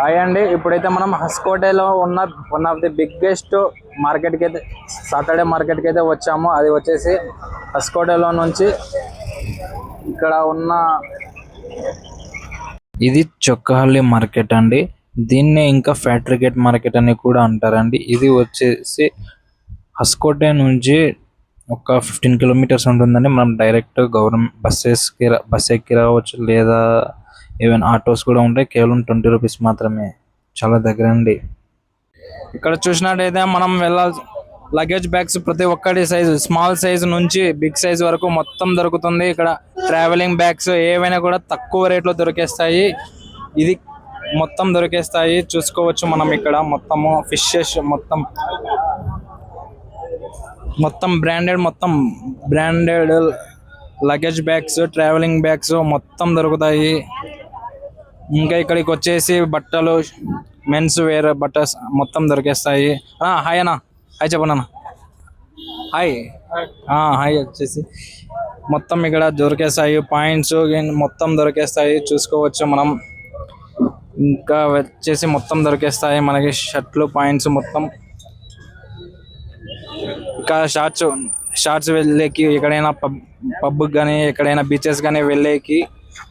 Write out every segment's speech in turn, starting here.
Hi అండి, ఇప్పుడైతే మనం హస్కోటేలో ఉన్న వన్ ఆఫ్ ది బిగ్గెస్ట్ మార్కెట్కి అయితే సాటర్డే మార్కెట్కి అయితే వచ్చాము. అది వచ్చేసి హస్కోటేలో నుంచి ఇక్కడ ఉన్న ఇది చొక్కహల్లి మార్కెట్ అండి. దీన్నే ఇంకా ఫ్యాక్టరీ గేట్ మార్కెట్ అని కూడా అంటారండి. ఇది వచ్చేసి హస్కోటే నుంచి ఒక 15 కిలోమీటర్స్ ఉంటుందండి. మనం డైరెక్ట్ గవర్నమెంట్ బస్ ఎక్కి రావచ్చు, లేదా ఈవెన్ ఆటోస్ కూడా ఉంటాయి. కేవలం 20 రూపీస్ మాత్రమే, చాలా దగ్గర అండి. ఇక్కడ చూసినట్టయితే మనం వెళ్ళాల్సి లగేజ్ బ్యాగ్స్ ప్రతి ఒక్కటి సైజు, స్మాల్ సైజు నుంచి బిగ్ సైజ్ వరకు మొత్తం దొరుకుతుంది. ఇక్కడ ట్రావెలింగ్ బ్యాగ్స్ ఏవైనా కూడా తక్కువ రేట్లో దొరికేస్తాయి. ఇది మొత్తం దొరికేస్తాయి, చూసుకోవచ్చు మనం. ఇక్కడ మొత్తము ఫిషెస్ మొత్తం branded luggage bags, travelling bags మొత్తం దొరుకుతాయి. ఇంకా ఇక్కడికి వచ్చేసి బట్టలు, మెన్స్ వేర్ బట్టర్స్ మొత్తం దొరికేస్తాయి. హాయ్ అన్న, హాయ్ చెప్పండి. హాయ్ హాయ్ వచ్చేసి మొత్తం ఇక్కడ దొరికేస్తాయి. పాయింట్స్ మొత్తం దొరికేస్తాయి, చూసుకోవచ్చు మనం. ఇంకా వచ్చేసి మొత్తం దొరికేస్తాయి మనకి షర్ట్లు, పాయింట్స్ మొత్తం. ఇంకా షార్ట్స్ వెళ్ళేకి, ఎక్కడైనా పబ్ కానీ ఎక్కడైనా బీచెస్ కానీ వెళ్ళేకి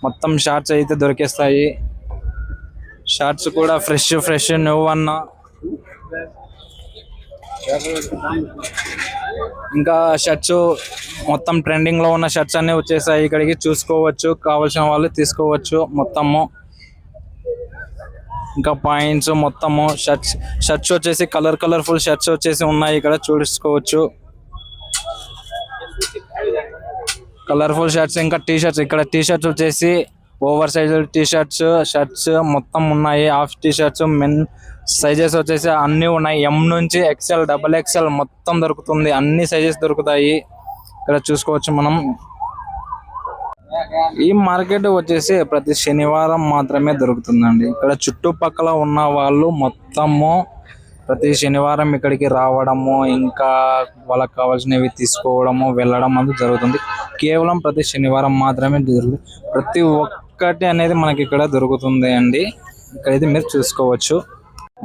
మొత్తం షార్ట్స్ అయితే దొరికేస్తాయి. షార్ట్స్ కూడా ఫ్రెష్ నువ్వు అన్న. ఇంకా షర్ట్స్ మొత్తం ట్రెండింగ్ లో ఉన్న షర్ట్స్ అన్ని వచ్చేసాయి ఇక్కడికి, చూసుకోవచ్చు. కావాల్సిన వాళ్ళు తీసుకోవచ్చు మొత్తము. ఇంకా పాయింట్స్ మొత్తము షర్ట్స్ వచ్చేసి కలర్ఫుల్ షర్ట్స్ వచ్చేసి ఉన్నాయి ఇక్కడ, చూసుకోవచ్చు. కలర్ఫుల్ షర్ట్స్, ఇంకా టీ షర్ట్స్. ఇక్కడ టీ షర్ట్స్ వచ్చేసి ఓవర్ సైజ్ షర్ట్స్ మొత్తం ఉన్నాయి. Half T shirts, men sizes వచ్చేసి అన్ని ఉన్నాయి. ఎం నుంచి ఎక్స్ఎల్, XXL మొత్తం దొరుకుతుంది. అన్ని సైజెస్ దొరుకుతాయి ఇక్కడ, చూసుకోవచ్చు మనం. ఈ మార్కెట్ వచ్చేసి ప్రతి శనివారం మాత్రమే దొరుకుతుందండి. ఇక్కడ చుట్టుపక్కల ఉన్న వాళ్ళు మొత్తము ప్రతి శనివారం ఇక్కడికి రావడము, ఇంకా వాళ్ళకి కావాల్సినవి తీసుకోవడము, వెళ్ళడం అనేది జరుగుతుంది. కేవలం ప్రతి శనివారం మాత్రమే జరుగుతుంది. ప్రతి ఒక్కటి అనేది మనకి ఇక్కడ దొరుకుతుంది అండి. ఇక్కడైతే మీరు చూసుకోవచ్చు.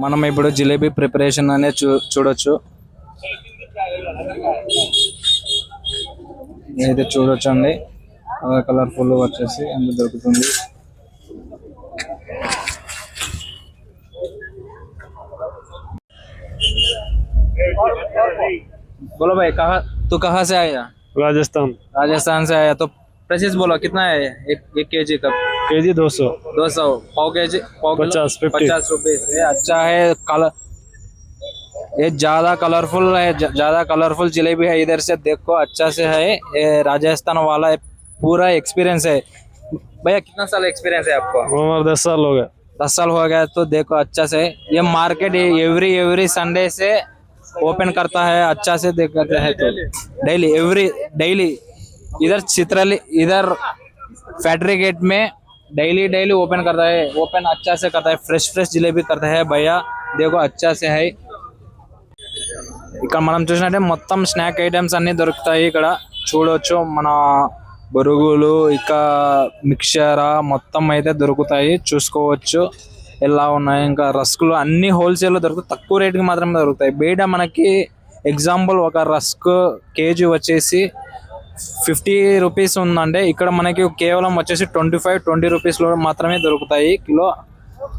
మనం ఇప్పుడు జిలేబీ ప్రిపరేషన్ అనేది చూడొచ్చు. అయితే చూడొచ్చు అండి, కలర్ఫుల్ వచ్చేసి అందులో దొరుకుతుంది. बोलो भाई, तू कहाँ से आया? राजस्थान से आया। तो प्राइस बोलो कितना है एक केजी का? केजी 200, पाव केजी 50 रुपीज। अच्छा है। ये ज्यादा कलरफुल जलेबी है। इधर से देखो, अच्छा से है। ये राजस्थान वाला पूरा एक्सपीरियंस है। भैया कितना साल एक्सपीरियंस है आपको? 10 साल हो गया। 10 साल हो गया। तो देखो अच्छा से, ये मार्केट एवरी संडे से ओपन करता है। अच्छा से देखते हैं तो डेली इधर चित्रली, इधर फैक्ट्री गेट में डेली ओपन करता है। ओपन अच्छा से करता है, फ्रेश जिलेबी करता है भैया। देखो अच्छा से है। ఇక్కడ మనం చూసినట్టే మొత్తం స్నాక్ ఐటమ్స్ అన్ని దొరుకుతాయి ఇక్కడ, చూడొచ్చు. మన బొరుగులు, ఇక మిక్చర్ మొత్తం అయితే దొరుకుతాయి, చూసుకోవచ్చు ఎలా ఉన్నాయి. ఇంకా రస్కులు అన్ని హోల్సేల్ లో దొరుకుతాయి, తక్కువ రేటుకి మాత్రమే దొరుకుతాయి. బయట మనకి ఎగ్జాంపుల్ ఒక రస్క్ కేజీ వచ్చేసి 50 రూపీస్ ఉందంటే, ఇక్కడ మనకి కేవలం వచ్చేసి 20 రూపీస్ లో మాత్రమే దొరుకుతాయి కిలో.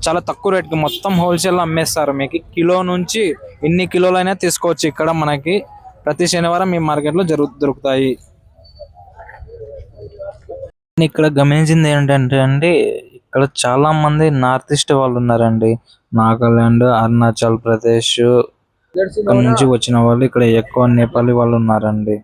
చాలా తక్కువ రేట్కి మొత్తం హోల్సేల్ అమ్మేస్తారు. మీకు కిలో నుంచి ఎన్ని కిలోలైనా తీసుకోవచ్చు. ఇక్కడ మనకి ప్రతి శనివారం ఈ మార్కెట్ లో దొరుకుతాయి. ఇక్కడ గమనించింది ఏంటంటే అండి, ఇక్కడ చాలా మంది నార్త్ ఈస్ట్ వాళ్ళు ఉన్నారండి. నాగాలాండ్, అరుణాచల్ ప్రదేశ్ నుంచి వచ్చిన వాళ్ళు ఇక్కడ ఎక్కువ నేపాలి వాళ్ళు ఉన్నారండి.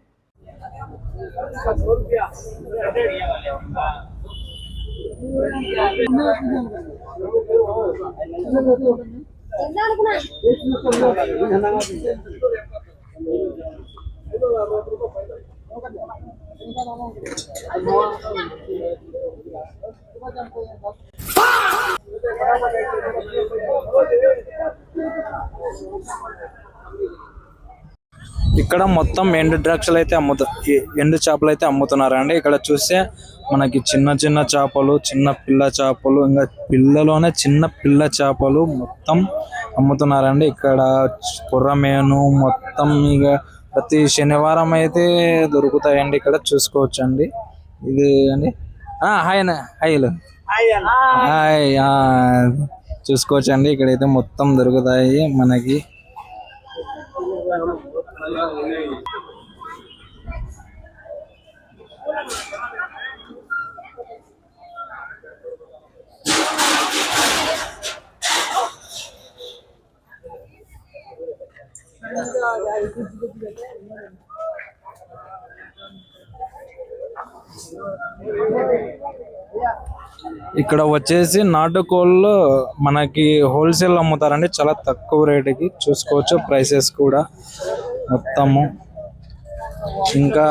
ఇక్కడ మొత్తం ఎండు ద్రాక్షలు అయితే ఎండు చేపలు అయితే అమ్ముతున్నారండి. ఇక్కడ చూస్తే మనకి చిన్న చిన్న చేపలు, చిన్న పిల్ల చేపలు, ఇంకా పిల్లలోనే చిన్న పిల్ల చేపలు మొత్తం అమ్ముతున్నారండి. ఇక్కడ కొర్రమేను మొత్తం ఇక ప్రతి శనివారం అయితే దొరుకుతాయండి. ఇక్కడ చూసుకోవచ్చండి. ఇది అండి హాయ్ అన్న, హాయ్ చూసుకోవచ్చండి. ఇక్కడైతే మొత్తం దొరుకుతాయి మనకి. ఇక్కడ వచ్చేసి నాటుకోళ్ళు మనకి హోల్సేల్ అమ్ముతారండి, చాలా తక్కువ రేటుకి. చూసుకోవచ్చు ప్రైసెస్ కూడా మొత్తము. ఇంకా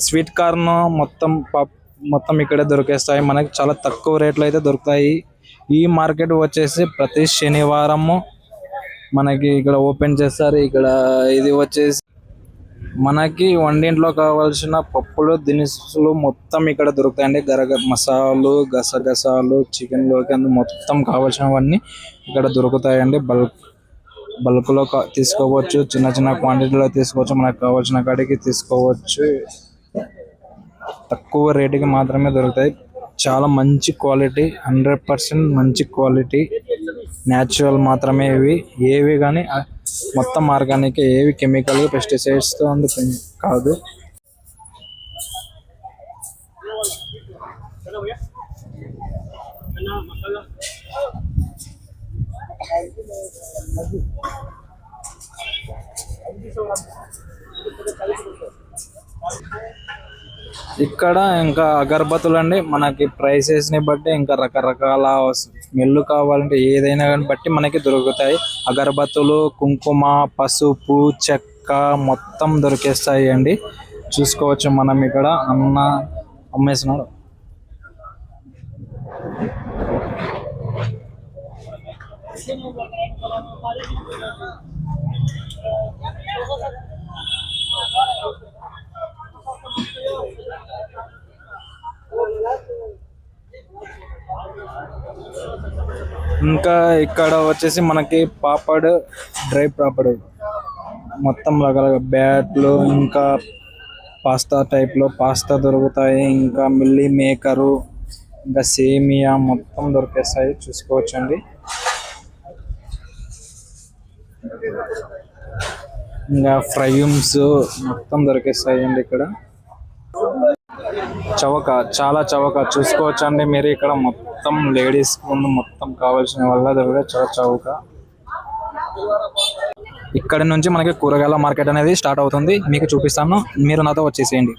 స్వీట్ కార్న్ మొత్తం ఇక్కడే దొరికేస్తాయి మనకి, చాలా తక్కువ రేట్లు అయితే దొరుకుతాయి. ఈ మార్కెట్ వచ్చేసి ప్రతి శనివారము మనకి ఇక్కడ ఓపెన్ చేస్తారు. ఇక్కడ ఇది వచ్చేసి మనకి వంటింట్లో కావాల్సిన పప్పులు దినుసులు మొత్తం ఇక్కడ దొరుకుతాయండి. మసాలాలు, గసగసాలు, చికెన్ లోకి మొత్తం కావాల్సినవన్నీ ఇక్కడ దొరుకుతాయండి. బల్క్ లో తీసుకోవచ్చు, చిన్న చిన్న క్వాంటిటీలో తీసుకోవచ్చు, మనకు కావాల్సిన కాడికి తీసుకోవచ్చు. తక్కువ రేటుకి మాత్రమే దొరుకుతాయి. చాలా మంచి క్వాలిటీ, 100% మంచి క్వాలిటీ, న్యాచురల్ మాత్రమే ఇవి. ఏవి కానీ మొత్తం ఆర్గానిక్, ఏవి కెమికల్ పెస్టిసైడ్స్ తో కాదు. ఇక్కడ ఇంకా అగరబత్తులు అండి, మనకి ప్రైసెస్ ని బట్టి ఇంకా రకరకాల స్మెల్ కావాలంటే ఏదైనా కానీ బట్టి మనకి దొరుకుతాయి. అగరబత్తులు, కుంకుమ, పసుపు, చెక్క మొత్తం దొరికేస్తాయి అండి. చూసుకోవచ్చు మనం ఇక్కడ అన్న అమ్మేస్తున్నాడు. ఇంకా ఇక్కడ వచ్చేసి మనకి పాపడ్, డ్రై పాపడ్ మొత్తం రకాల బ్యాట్లు, ఇంకా పాస్తా టైప్ లో పాస్తా దొరుకుతాయి. ఇంకా మిల్లీ మేకరు, ఇంకా సేమియా మొత్తం దొరికేస్తాయి. చూసుకోవచ్చండి. ఇంకా ఫ్రైమ్స్ మొత్తం దొరికేస్తాయి అండి ఇక్కడ. చవక, చాలా చవక చూసుకోవచ్చండి మీరు. ఇక్కడ మొత్తం లేడీస్ ముందు మొత్తం కావాల్సిన వల్ల దొరికే చాలా చవక. ఇక్కడ నుంచి మనకి కూరగాయల మార్కెట్ అనేది స్టార్ట్ అవుతుంది. మీకు చూపిస్తాను, మీరు నాతో వచ్చేసేయండి.